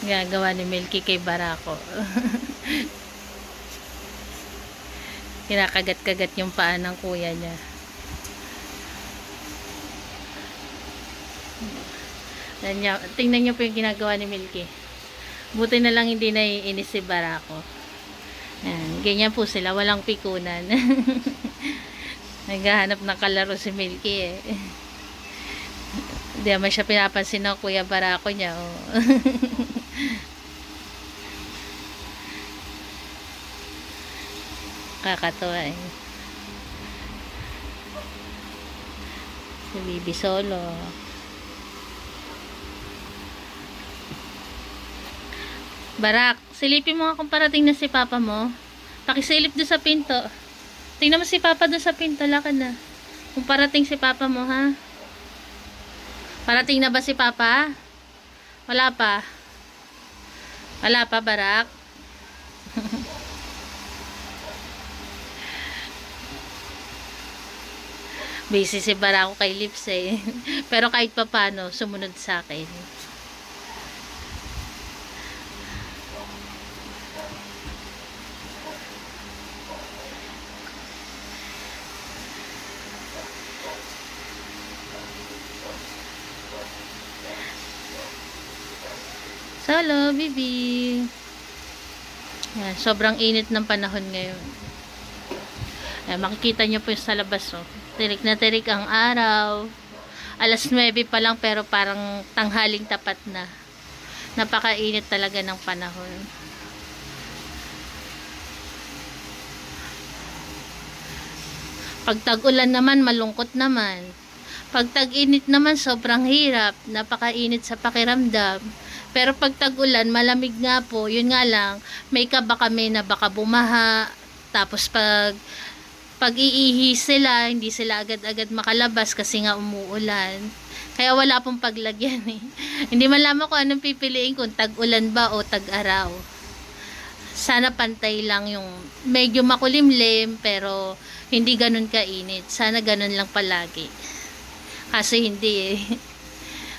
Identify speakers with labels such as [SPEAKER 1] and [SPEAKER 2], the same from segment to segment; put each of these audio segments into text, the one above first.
[SPEAKER 1] Gagawa ni Milky kay Barako. Kinakagat-kagat yung paa ng kuya niya. Tingnan niyo po yung ginagawa ni Milky. Buti na lang hindi naiinis si Barako. Yan, ganyan po sila, walang pikunan. Naghahanap ng kalaro si Milky eh. Hindi naman siya pinapansin ng kuya Barako niya. Oh. Kakatuwa eh. Si Bibi Solo. Barak, silipin mo nga kung parating na si Papa mo. Pakisilip doon sa pinto. Tingnan mo si Papa doon sa pinto. Lakad na. Kung parating si Papa mo, ha? Parating na ba si Papa? Wala pa. Wala pa, Barak. Busy si Barako kay Lips eh. Pero kahit pa paano, sumunod sa akin. Solo, Bibi. Yan, sobrang init ng panahon ngayon. Ayan, makikita nyo po yung sa labas. Oh. Tirik na tirik ang araw. Alas 9 pa lang pero parang tanghaling tapat na. Napakainit talaga ng panahon. Pag tag-ulan naman, malungkot naman. Pag tag-init naman, sobrang hirap. Napakainit sa pakiramdam. Pero pag tag-ulan, malamig nga po. Yun nga lang, may kaba kami na baka bumaha. Tapos pag iihi sila, hindi sila agad-agad makalabas kasi nga umuulan. Kaya wala pong paglagyan eh. Hindi malaman kung anong pipiliin kung tag-ulan ba o tag-araw. Sana pantay lang yung medyo makulimlim pero hindi ganun kainit. Sana ganun lang palagi. Kasi hindi eh.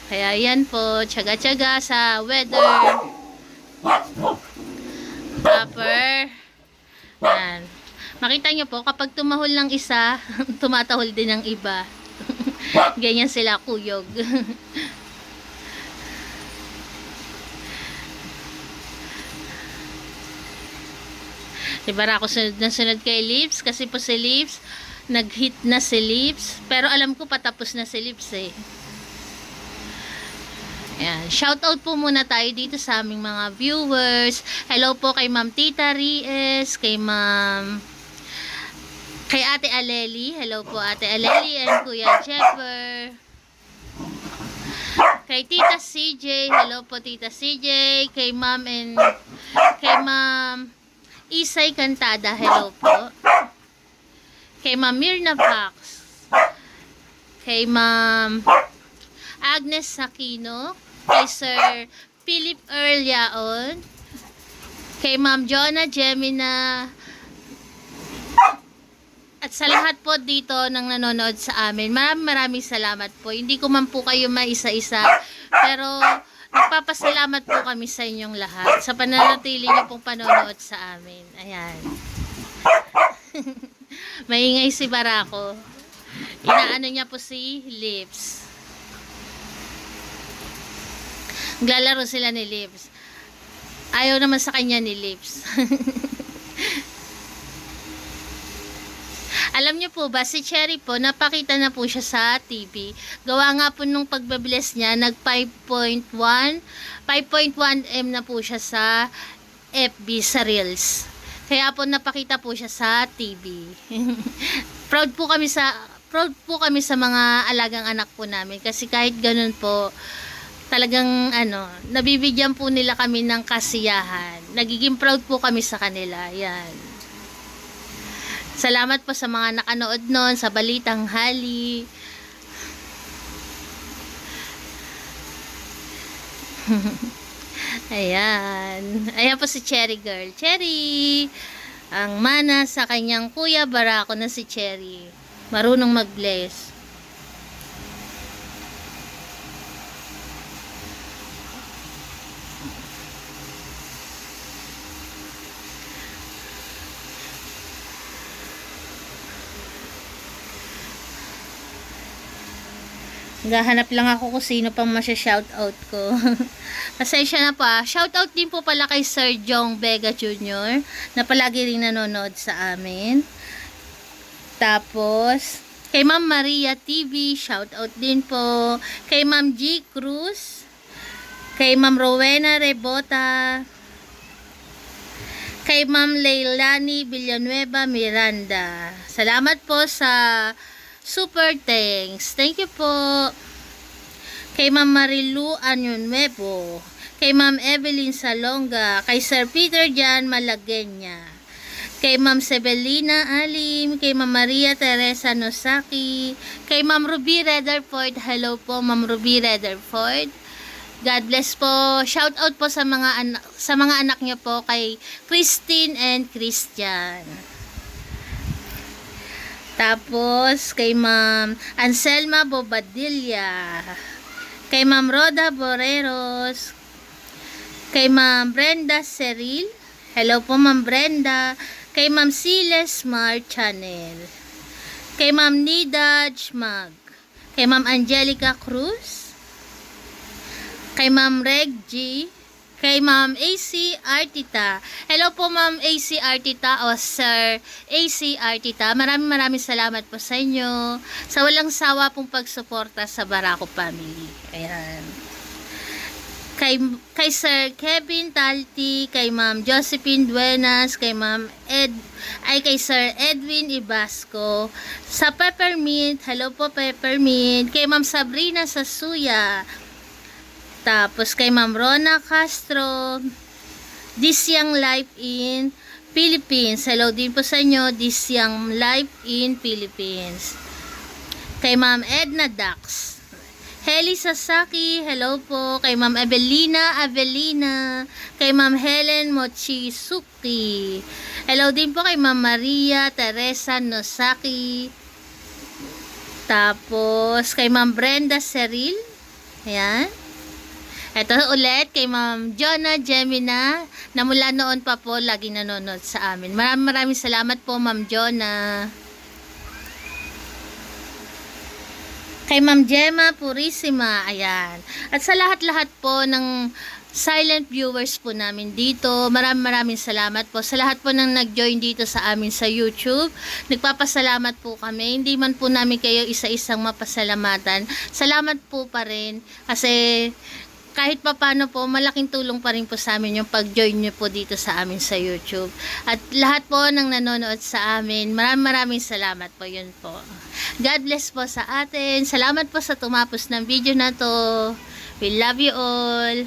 [SPEAKER 1] Kaya yan po, tiyaga-tiyaga sa weather. Proper. Yan. Makita nyo po, kapag tumahol ng isa, tumatahol din ng iba. Ganyan sila kuyog. Diba ako sunod na sunod kay Lips? Kasi po si Lips, nag-hit na si Lips. Pero alam ko patapos na si Lips eh. Ayan. Shoutout po muna tayo dito sa aming mga viewers. Hello po kay Ma'am Tita Ries, kay Ate Aleli. Hello po Ate Aleli and Kuya Jeffer. Kay Tita CJ. Hello po Tita CJ. Kay Ma'am Isay Cantada. Hello po. Kay Ma'am Mirna Pax. Kay Ma'am Agnes Sakino. Kay Sir Philip Earl Yaon. Kay Ma'am Jonah Gemina. At sa lahat po dito nang nanonood sa amin, maraming salamat po. Hindi ko man po kayo maisa-isa, pero nagpapasalamat po kami sa inyong lahat sa pananatili niyo pong panonood sa amin. Ayan. Maingay si Barako. Inaano niya po si Lips. Naglalaro sila ni Lips. Ayaw naman sa kanya ni Lips. Alam niyo po ba, si Cherry po, napakita na po siya sa TV. Gawa nga po nung pagbabless niya, nag 5.1M na po siya sa FB, sa Reels. Kaya po napakita po siya sa TV. Proud po kami sa mga alagang anak po namin. Kasi kahit ganun po, talagang nabibigyan po nila kami ng kasiyahan. Nagiging proud po kami sa kanila. Yan. Salamat po sa mga nakanood nun sa Balitang Hali. Ayan. Ayan po si Cherry Girl. Cherry! Ang mana sa kanyang kuya Barako na si Cherry. Marunong mag-bless. Gahanap lang ako kung sino pang masya-shoutout ko. Pasensya na po ah. Shoutout din po pala kay Sir Jong Vega Jr. na palagi rin nanonood sa amin. Tapos, kay Ma'am Maria TV, shoutout din po. Kay Ma'am G. Cruz. Kay Ma'am Rowena Rebota. Kay Ma'am Leilani Villanueva Miranda. Salamat po sa super thanks. Thank you po. Kay Ma'am Marilu Anyon Nuevo. Kay Ma'am Evelyn Salonga. Kay Sir Peter Jan Malagenya. Kay Ma'am Sebelina Alim. Kay Ma'am Maria Teresa Nosaki. Kay Ma'am Ruby Rederford. Hello po Ma'am Ruby Rederford. God bless po. Shout out po sa mga anak niyo po kay Christine and Christian. Tapos, kay Ma'am Anselma Bobadilla. Kay Ma'am Roda Boreros. Kay Ma'am Brenda Seril. Hello po Ma'am Brenda. Kay Ma'am Siles Smart Channel. Kay Ma'am Nida Mag. Kay Ma'am Angelica Cruz. Kay Ma'am Reg G. Kay Ma'am AC Artita. Hello po Ma'am AC Artita o Sir AC Artita. Maraming salamat po sa inyo. Sa walang sawa pong pagsuporta sa Barako Family. Ayan. Kay Sir Kevin Talti, kay Ma'am Josephine Duenas, kay kay Sir Edwin Ibasco. Sa Peppermint, hello po Peppermint. Kay Ma'am Sabrina Sasuya. Tapos kay Ma'am Rona Castro, This Young Life in Philippines. Hello din po sa inyo, This Young Life in Philippines. Kay Ma'am Edna Dax. Heli Sasaki, hello po. Kay Ma'am Avelina. Kay Ma'am Helen Mochizuki. Hello din po kay Ma'am Maria Teresa Nosaki. Tapos kay Ma'am Brenda Seril. Ayan. Ito ulit kay Ma'am Jonah Gemina na mula noon pa po laging nanonood sa amin. Maraming salamat po Ma'am Jonah. Kay Ma'am Gemma Purisima, ayan. At sa lahat-lahat po ng silent viewers po namin dito, maraming salamat po. Sa lahat po nang nag-join dito sa amin sa YouTube, nagpapasalamat po kami. Hindi man po namin kayo isa-isang mapasalamatan. Salamat po pa rin kasi kahit papano po, malaking tulong pa rin po sa amin yung pag-join nyo po dito sa amin sa YouTube. At lahat po ng nanonood sa amin, maraming salamat po, yun po. God bless po sa atin. Salamat po sa tumapos ng video na to. We love you all.